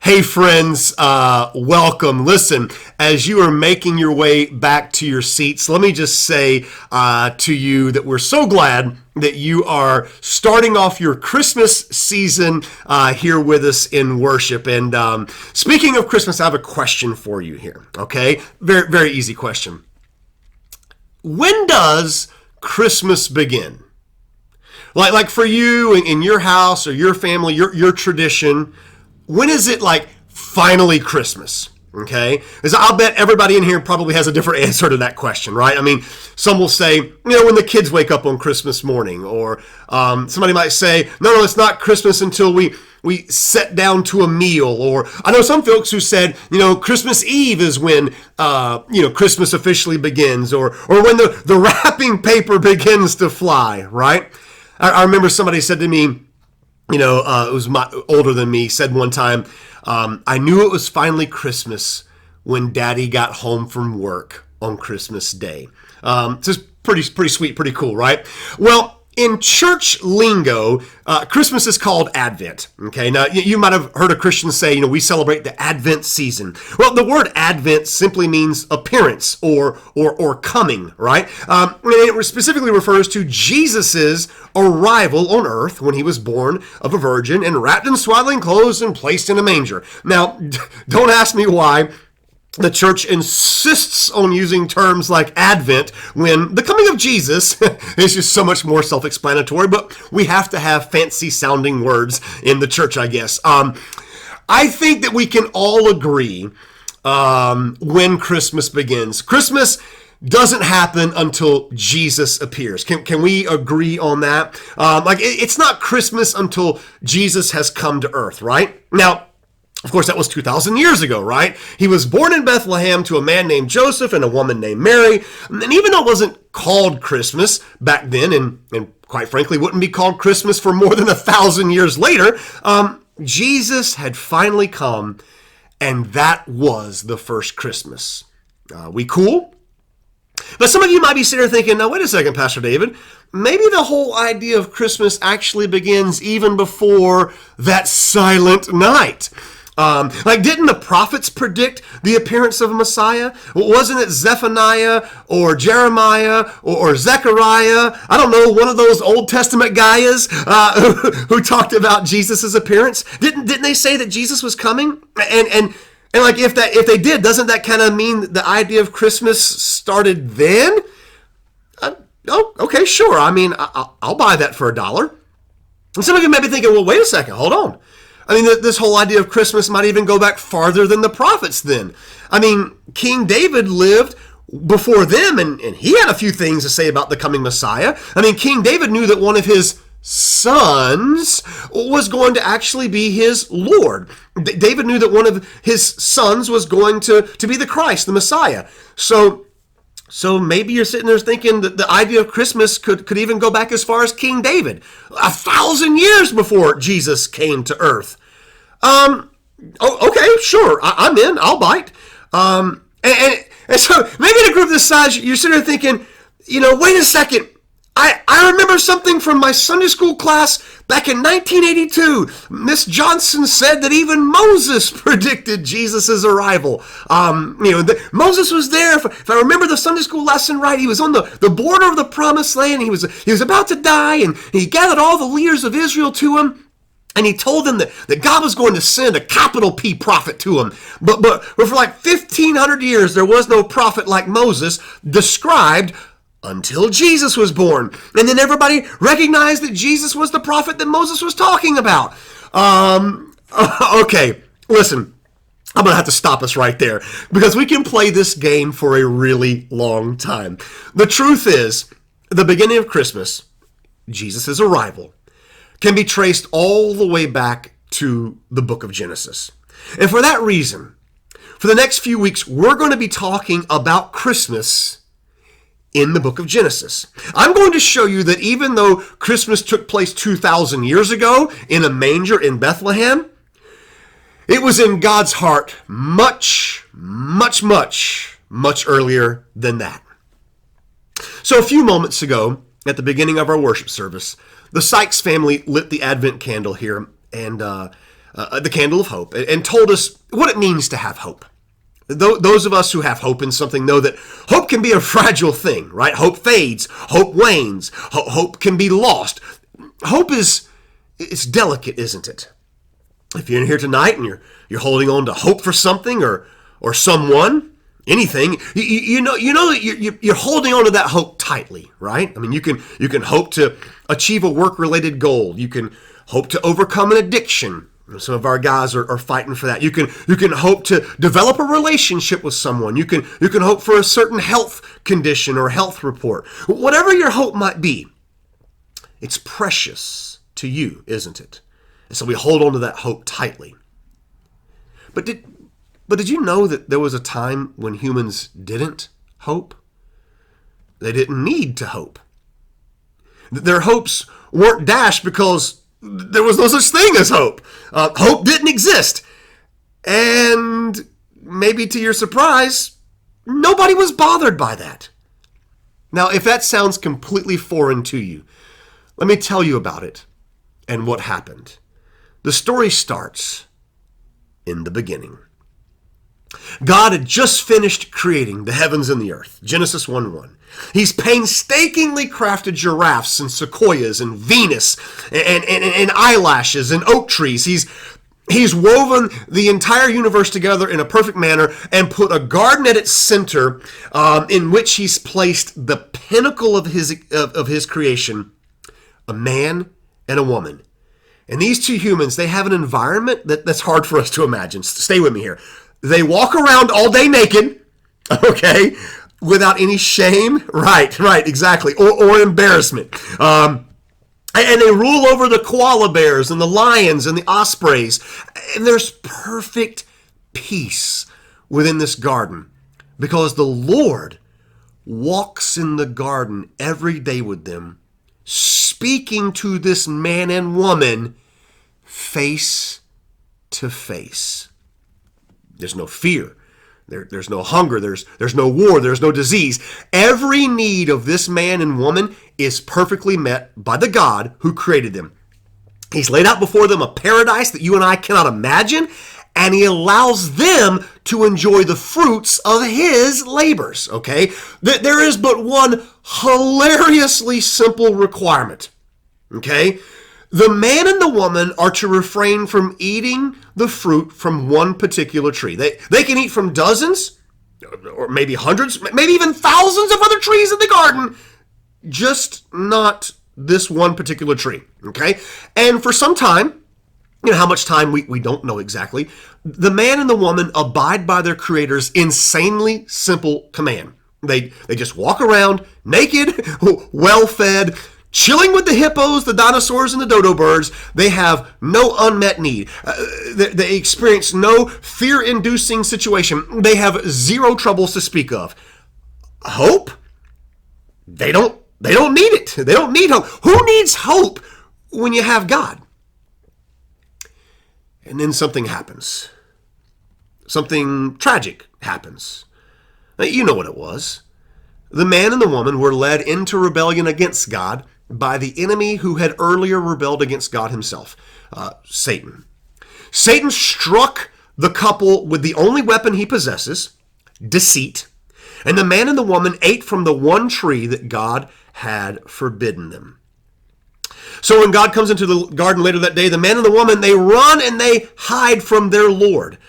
Hey friends, welcome. Listen, as you are making your way back to your seats, let me just say to you that we're so glad that you are starting off your Christmas season here with us in worship. And speaking of Christmas, I have a question for you here, okay? Very, very easy question. When does Christmas begin? Like for you in your house or your family, your tradition, when is it like finally Christmas? Okay, because I'll bet everybody in here probably has a different answer to that question, right? I mean, some will say, when the kids wake up on Christmas morning, or somebody might say, no, it's not Christmas until we sit down to a meal. Or I know some folks who said, Christmas Eve is when, Christmas officially begins, or when the wrapping paper begins to fly, right? I remember somebody said to me, it was older than me, said one time, I knew it was finally Christmas when Daddy got home from work on Christmas Day. Just pretty sweet, pretty cool, right? Well, in church lingo, Christmas is called Advent. Okay, now you might have heard a Christian say, we celebrate the Advent season. Well, the word Advent simply means appearance or coming, right? And it specifically refers to Jesus's arrival on earth when he was born of a virgin and wrapped in swaddling clothes and placed in a manger. Now, don't ask me why the church insists on using terms like Advent when the coming of Jesus is just so much more self-explanatory, but we have to have fancy sounding words in the church, I guess. I think that we can all agree when Christmas begins. Christmas doesn't happen until Jesus appears. Can we agree on that? It's not Christmas until Jesus has come to earth, right? Now, of course, that was 2,000 years ago, right? He was born in Bethlehem to a man named Joseph and a woman named Mary. And even though it wasn't called Christmas back then, and quite frankly, wouldn't be called Christmas for more than 1,000 years later, Jesus had finally come, and that was the first Christmas. We cool? But some of you might be sitting there thinking, now wait a second, Pastor David, maybe the whole idea of Christmas actually begins even before that silent night. Didn't the prophets predict the appearance of a Messiah? Wasn't it Zephaniah or Jeremiah or Zechariah? I don't know, one of those Old Testament guys who talked about Jesus' appearance. Didn't they say that Jesus was coming? And if they did, doesn't that kind of mean the idea of Christmas started then? Okay, sure. I mean, I'll buy that for $1. And some of you may be thinking, well, wait a second, hold on. I mean, this whole idea of Christmas might even go back farther than the prophets then. I mean, King David lived before them, and he had a few things to say about the coming Messiah. I mean, King David knew that one of his sons was going to actually be his Lord. David knew that one of his sons was going to be the Christ, the Messiah. So maybe you're sitting there thinking that the idea of Christmas could even go back as far as King David, 1,000 years before Jesus came to earth. Okay, sure, I'm in, I'll bite. And so maybe in a group this size, you're sitting there thinking, wait a second, I remember something from my Sunday school class back in 1982. Miss Johnson said that even Moses predicted Jesus' arrival. Moses was there. If I remember the Sunday school lesson right, he was on the border of the promised land. He was about to die, and he gathered all the leaders of Israel to him. And he told them that God was going to send a capital P prophet to him. But for like 1,500 years, there was no prophet like Moses described until Jesus was born. And then everybody recognized that Jesus was the prophet that Moses was talking about. Okay, listen, I'm going to have to stop us right there because we can play this game for a really long time. The truth is, the beginning of Christmas, Jesus' arrival, can be traced all the way back to the book of Genesis. And for that reason, for the next few weeks, we're going to be talking about Christmas in the book of Genesis. I'm going to show you that even though Christmas took place 2,000 years ago in a manger in Bethlehem, it was in God's heart much, much, much, much earlier than that. So a few moments ago, at the beginning of our worship service, the Sykes family lit the Advent candle here, and the candle of hope, and told us what it means to have hope. Those of us who have hope in something know that hope can be a fragile thing, right? Hope fades, hope wanes, hope can be lost. Hope it's delicate, isn't it? If you're in here tonight and you're holding on to hope for something or someone, anything, you know that you're holding on to that hope tightly, right? I mean, you can hope to achieve a work-related goal. You can hope to overcome an addiction. Some of our guys are fighting for that. You can hope to develop a relationship with someone. You can hope for a certain health condition or health report. Whatever your hope might be, it's precious to you, isn't it? And so we hold on to that hope tightly. But did you know that there was a time when humans didn't hope? They didn't need to hope. Their hopes weren't dashed because there was no such thing as hope. Hope didn't exist. And maybe to your surprise, nobody was bothered by that. Now, if that sounds completely foreign to you, let me tell you about it and what happened. The story starts in the beginning. God had just finished creating the heavens and the earth. Genesis 1:1. He's painstakingly crafted giraffes and sequoias and Venus and eyelashes and oak trees. He's woven the entire universe together in a perfect manner and put a garden at its center, in which he's placed the pinnacle of his creation, a man and a woman. And these two humans, they have an environment that's hard for us to imagine. Stay with me here. They walk around all day naked, okay, without any shame. Right, exactly, or embarrassment. And they rule over the koala bears and the lions and the ospreys. And there's perfect peace within this garden because the Lord walks in the garden every day with them, speaking to this man and woman face to face. There's no fear. There's no hunger. There's no war. There's no disease. Every need of this man and woman is perfectly met by the God who created them. He's laid out before them a paradise that you and I cannot imagine, and he allows them to enjoy the fruits of his labors, okay? There is but one hilariously simple requirement, okay? The man and the woman are to refrain from eating the fruit from one particular tree. They can eat from dozens, or maybe hundreds, maybe even thousands of other trees in the garden, just not this one particular tree, okay? And for some time, how much time, we don't know exactly, the man and the woman abide by their Creator's insanely simple command. They just walk around naked, well-fed, chilling with the hippos, the dinosaurs, and the dodo birds. They have no unmet need. They experience no fear-inducing situation. They have zero troubles to speak of. Hope? They don't need it. They don't need hope. Who needs hope when you have God? And then something happens. Something tragic happens. Now, you know what it was. The man and the woman were led into rebellion against God by the enemy who had earlier rebelled against God himself, Satan. Satan struck the couple with the only weapon he possesses, deceit, and the man and the woman ate from the one tree that God had forbidden them. So when God comes into the garden later that day, the man and the woman, they run and they hide from their Lord.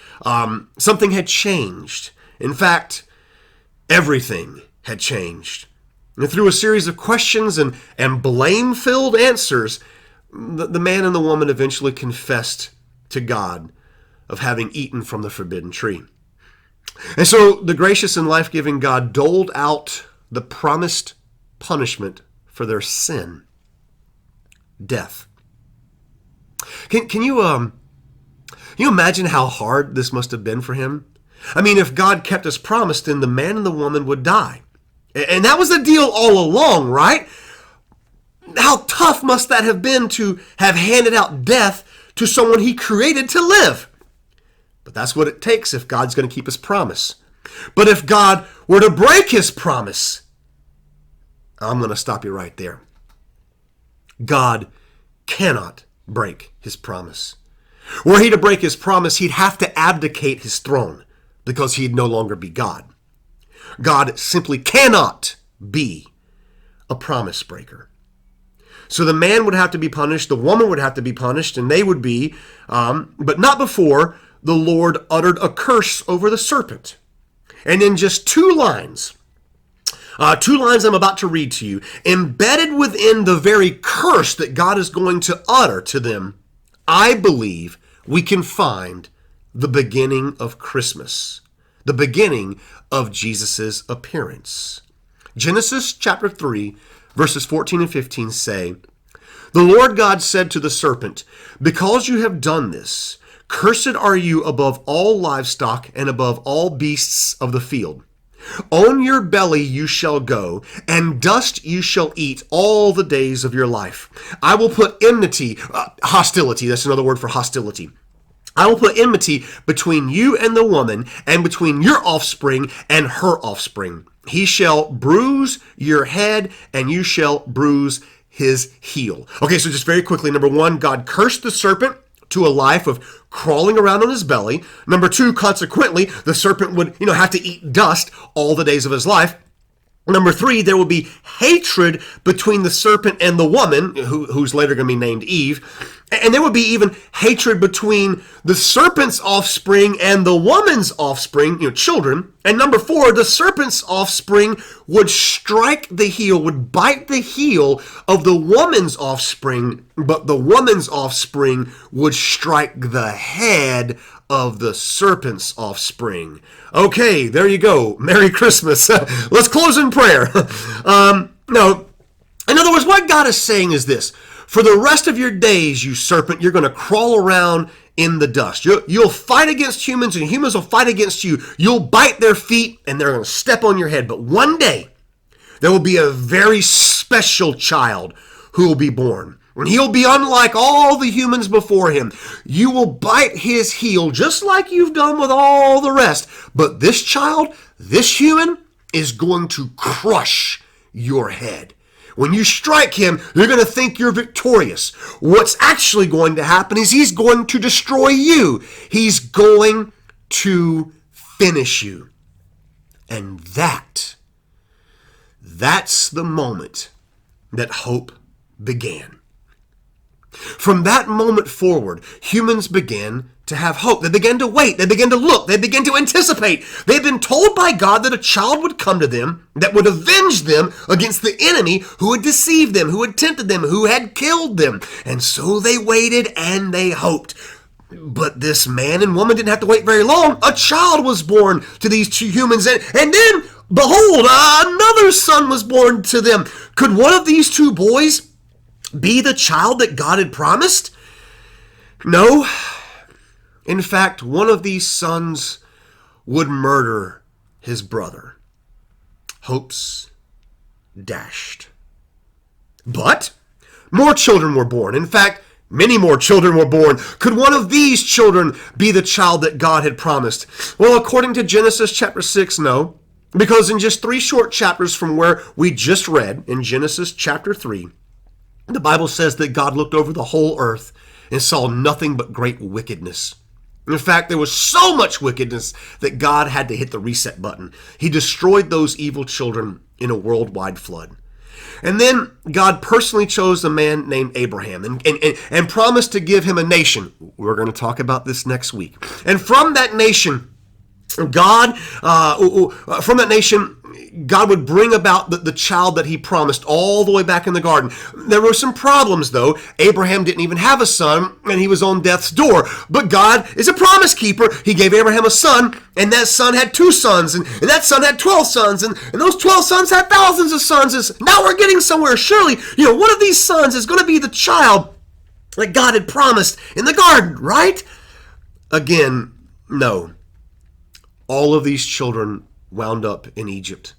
Something had changed. In fact, everything had changed. And through a series of questions and blame-filled answers, the man and the woman eventually confessed to God of having eaten from the forbidden tree. And so the gracious and life-giving God doled out the promised punishment for their sin, death. Can you imagine how hard this must have been for him? I mean, if God kept his promise, then the man and the woman would die. And that was the deal all along, right? How tough must that have been to have handed out death to someone he created to live? But that's what it takes if God's going to keep his promise. But if God were to break his promise, I'm going to stop you right there. God cannot break his promise. Were he to break his promise, he'd have to abdicate his throne because he'd no longer be God. God simply cannot be a promise breaker. So the man would have to be punished, the woman would have to be punished, and they would be, but not before the Lord uttered a curse over the serpent. And in just two lines I'm about to read to you, embedded within the very curse that God is going to utter to them, I believe we can find the beginning of Christmas, the beginning of Jesus' appearance. Genesis chapter 3, verses 14 and 15 say, "The Lord God said to the serpent, 'Because you have done this, cursed are you above all livestock and above all beasts of the field. On your belly you shall go, and dust you shall eat all the days of your life. I will put hostility, that's another word for hostility. I will put enmity between you and the woman, and between your offspring and her offspring. He shall bruise your head, and you shall bruise his heel.'" Okay, so just very quickly, number one, God cursed the serpent to a life of crawling around on his belly. Number two, consequently, the serpent would, have to eat dust all the days of his life. Number three, there will be hatred between the serpent and the woman, who's later going to be named Eve. And there would be even hatred between the serpent's offspring and the woman's offspring, children. And number four, the serpent's offspring would strike the heel, would bite the heel of the woman's offspring, but the woman's offspring would strike the head of the serpent's offspring. Okay, there you go. Merry Christmas. Let's close in prayer. No, in other words, what God is saying is this: for the rest of your days, you serpent, you're going to crawl around in the dust. You'll fight against humans, and humans will fight against you. You'll bite their feet, and they're going to step on your head. But one day, there will be a very special child who will be born. And he'll be unlike all the humans before him. You will bite his heel just like you've done with all the rest. But this child, this human, is going to crush your head. When you strike him, you're going to think you're victorious. What's actually going to happen is he's going to destroy you. He's going to finish you. And that's the moment that hope began. From that moment forward, humans began to have hope. They began to wait. They began to look. They began to anticipate. They'd been told by God that a child would come to them that would avenge them against the enemy who had deceived them, who had tempted them, who had killed them. And so they waited and they hoped. But this man and woman didn't have to wait very long. A child was born to these two humans. And then, behold, another son was born to them. Could one of these two boys be the child that God had promised? No. In fact, one of these sons would murder his brother. Hopes dashed. But more children were born. In fact, many more children were born. Could one of these children be the child that God had promised? Well, according to Genesis chapter 6, no. Because in just 3 short chapters from where we just read, in Genesis chapter 3, the Bible says that God looked over the whole earth and saw nothing but great wickedness. In fact, there was so much wickedness that God had to hit the reset button. He destroyed those evil children in a worldwide flood. And then God personally chose a man named Abraham and promised to give him a nation. We're going to talk about this next week. And from that nation, God would bring about the child that he promised all the way back in the garden. There were some problems, though. Abraham didn't even have a son, and he was on death's door. But God is a promise keeper. He gave Abraham a son, and that son had 2 sons, and that son had 12 sons, and those 12 sons had thousands of sons. Now we're getting somewhere. Surely, one of these sons is going to be the child that God had promised in the garden, right? Again, no. All of these children wound up in Egypt,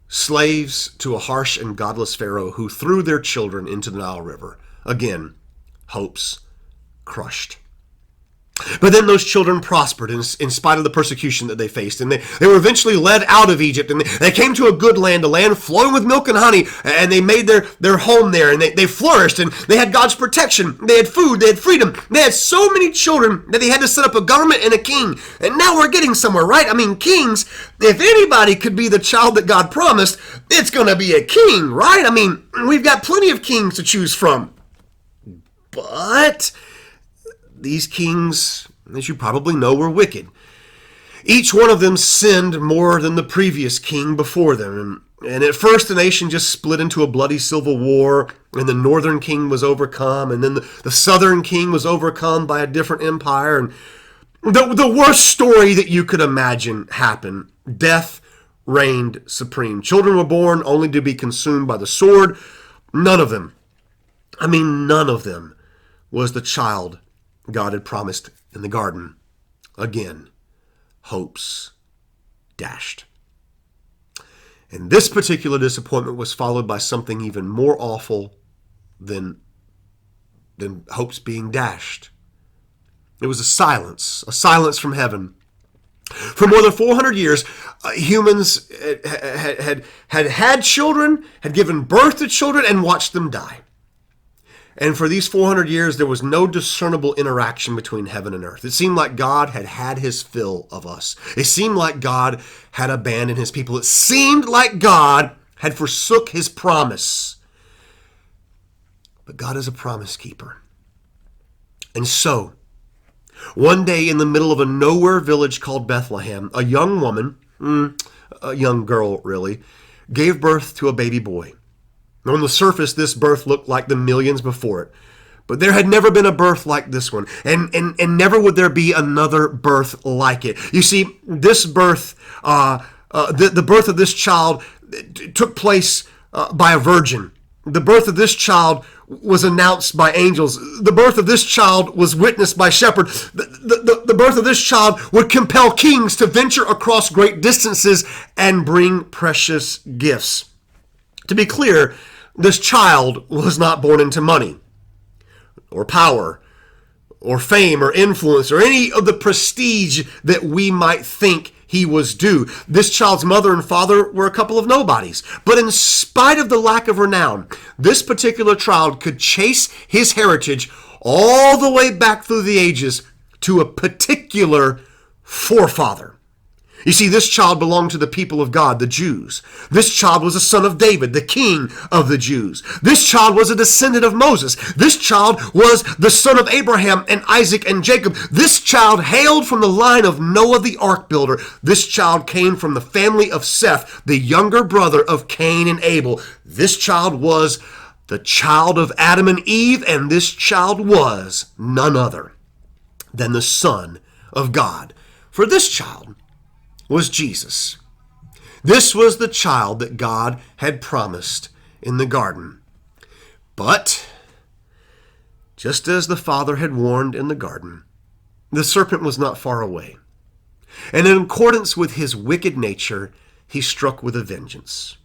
slaves to a harsh and godless Pharaoh who threw their children into the Nile River. Again, hopes crushed. But then those children prospered in spite of the persecution that they faced. And they were eventually led out of Egypt. And they came to a good land, a land flowing with milk and honey. And they made their home there. And they flourished. And they had God's protection. They had food. They had freedom. They had so many children that they had to set up a government and a king. And now we're getting somewhere, right? I mean, kings, if anybody could be the child that God promised, it's going to be a king, right? I mean, we've got plenty of kings to choose from. But these kings, as you probably know, were wicked. Each one of them sinned more than the previous king before them. And at first, the nation just split into a bloody civil war, and the northern king was overcome, and then the southern king was overcome by a different empire. And the worst story that you could imagine happened. Death reigned supreme. Children were born only to be consumed by the sword. None of them was the child God had promised in the garden. Again, hopes dashed. And this particular disappointment was followed by something even more awful than hopes being dashed. It was a silence from heaven. For more than 400 years, humans had children, had given birth to children, and watched them die. And for these 400 years, there was no discernible interaction between heaven and earth. It seemed like God had had his fill of us. It seemed like God had abandoned his people. It seemed like God had forsook his promise. But God is a promise keeper. And so, one day in the middle of a nowhere village called Bethlehem, a young woman, a young girl really, gave birth to a baby boy. On the surface, this birth looked like the millions before it. But there had never been a birth like this one. And never would there be another birth like it. You see, this birth, the birth of this child took place by a virgin. The birth of this child was announced by angels. The birth of this child was witnessed by shepherds. The birth of this child would compel kings to venture across great distances and bring precious gifts. To be clear, this child was not born into money or power or fame or influence or any of the prestige that we might think he was due. This child's mother and father were a couple of nobodies. But in spite of the lack of renown, this particular child could chase his heritage all the way back through the ages to a particular forefather. You see, this child belonged to the people of God, the Jews. This child was a son of David, the king of the Jews. This child was a descendant of Moses. This child was the son of Abraham and Isaac and Jacob. This child hailed from the line of Noah the ark builder. This child came from the family of Seth, the younger brother of Cain and Abel. This child was the child of Adam and Eve, and this child was none other than the Son of God. For this child was Jesus. This was the child that God had promised in the garden. But, just as the Father had warned in the garden, the serpent was not far away. And in accordance with his wicked nature, he struck with a vengeance.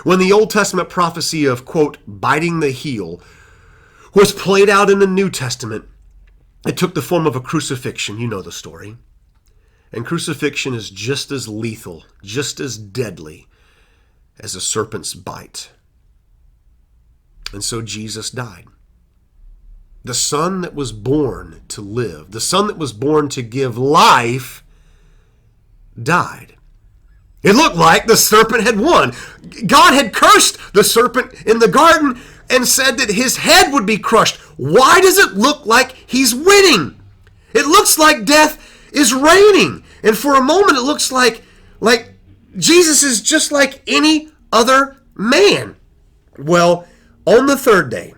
When the Old Testament prophecy of, quote, biting the heel was played out in the New Testament, it took the form of a crucifixion. You know the story. And crucifixion is just as lethal, just as deadly as a serpent's bite. And so Jesus died. The Son that was born to live, the Son that was born to give life, died. It looked like the serpent had won. God had cursed the serpent in the garden and said that his head would be crushed. Why does it look like he's winning? It looks like death is reigning. And for a moment, it looks like Jesus is just like any other man. Well, on the third day,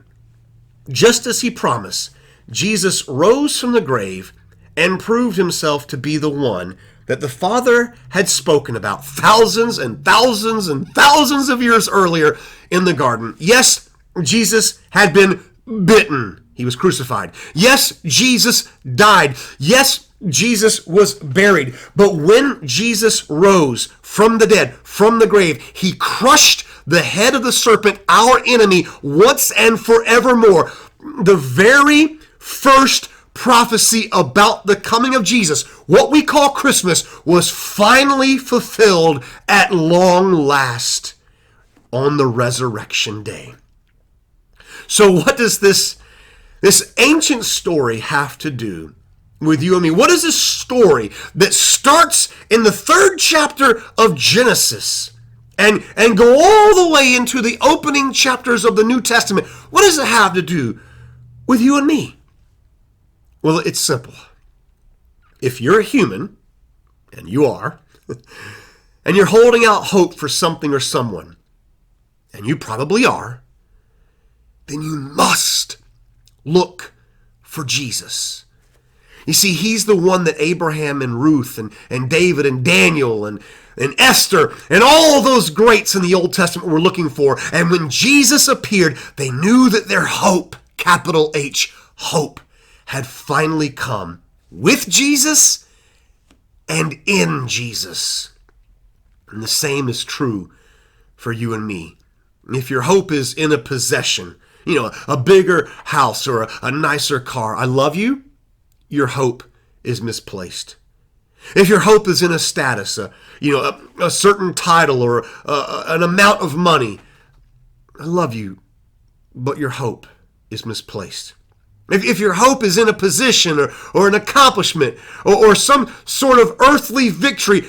just as he promised, Jesus rose from the grave and proved himself to be the one that the Father had spoken about thousands and thousands and thousands of years earlier in the garden. Yes, Jesus had been bitten. He was crucified. Yes, Jesus died. Yes, Jesus was buried. But when Jesus rose from the dead, from the grave, he crushed the head of the serpent, our enemy, once and forevermore. The very first prophecy about the coming of Jesus, what we call Christmas, was finally fulfilled at long last on the resurrection day. So what does this ancient story have to do with you and me? What is this story that starts in the 3rd chapter of Genesis and go all the way into the opening chapters of the New Testament? What does it have to do with you and me? Well, it's simple. If you're a human, and you are, and you're holding out hope for something or someone, and you probably are, then you must look for Jesus. You see, he's the one that Abraham and Ruth and David and Daniel and Esther and all those greats in the Old Testament were looking for. And when Jesus appeared, they knew that their hope, capital H, hope, had finally come with Jesus and in Jesus. And the same is true for you and me. If your hope is in a possession, a bigger house or a nicer car, I love you, your hope is misplaced. If your hope is in a status, a certain title or an amount of money, I love you, but your hope is misplaced. If your hope is in a position or an accomplishment or some sort of earthly victory,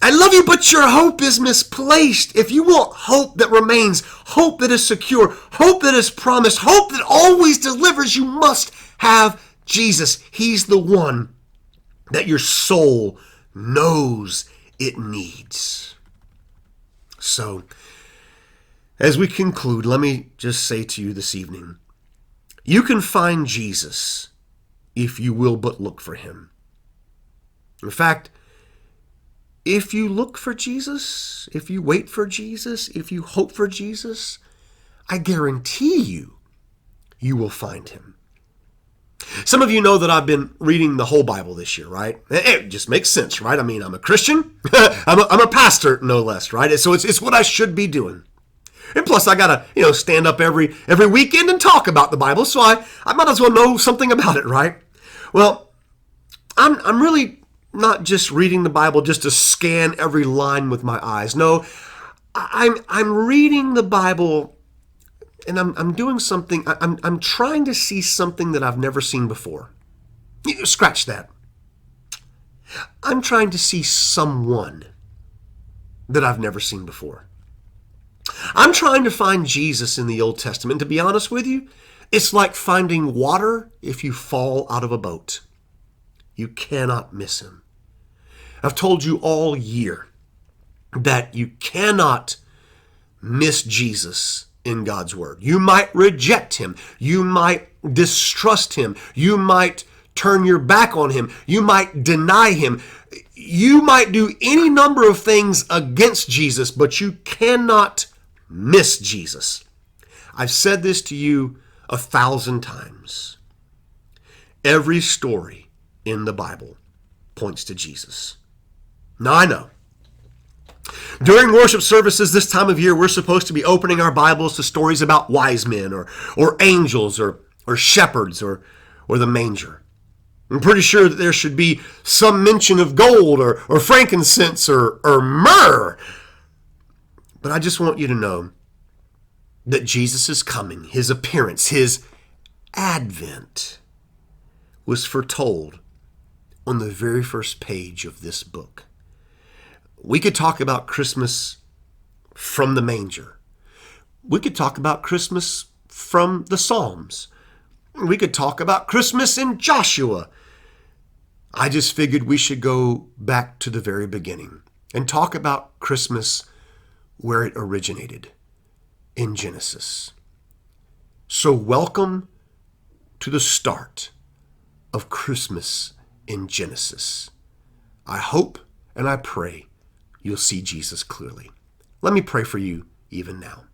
I love you, but your hope is misplaced. If you want hope that remains, hope that is secure, hope that is promised, hope that always delivers, you must have Jesus. He's the one that your soul knows it needs. So, as we conclude, let me just say to you this evening, you can find Jesus if you will but look for him. In fact, if you look for Jesus, if you wait for Jesus, if you hope for Jesus, I guarantee you will find him. Some of you know that I've been reading the whole Bible this year, right? It just makes sense, right? I mean, I'm a Christian. I'm a pastor, no less, right? So it's what I should be doing. And plus, I gotta, stand up every weekend and talk about the Bible, so I might as well know something about it, right? Well, I'm really not just reading the Bible just to scan every line with my eyes. No, I'm reading the Bible, and I'm doing something. I'm trying to see something that I've never seen before. Scratch that. I'm trying to see someone that I've never seen before. I'm trying to find Jesus in the Old Testament. To be honest with you, it's like finding water if you fall out of a boat. You cannot miss him. I've told you all year that you cannot miss Jesus in God's Word. You might reject him. You might distrust him. You might turn your back on him. You might deny him. You might do any number of things against Jesus, but you cannot miss Jesus. I've said this to you 1,000 times. Every story in the Bible points to Jesus. Now, I know during worship services this time of year, we're supposed to be opening our Bibles to stories about wise men or angels or shepherds or the manger. I'm pretty sure that there should be some mention of gold or frankincense or myrrh. But I just want you to know that Jesus is coming. His appearance, his advent was foretold on the very first page of this book. We could talk about Christmas from the manger. We could talk about Christmas from the Psalms. We could talk about Christmas in Joshua. I just figured we should go back to the very beginning and talk about Christmas where it originated, in Genesis. So welcome to the start of Christmas in Genesis. I hope and I pray you'll see Jesus clearly. Let me pray for you even now.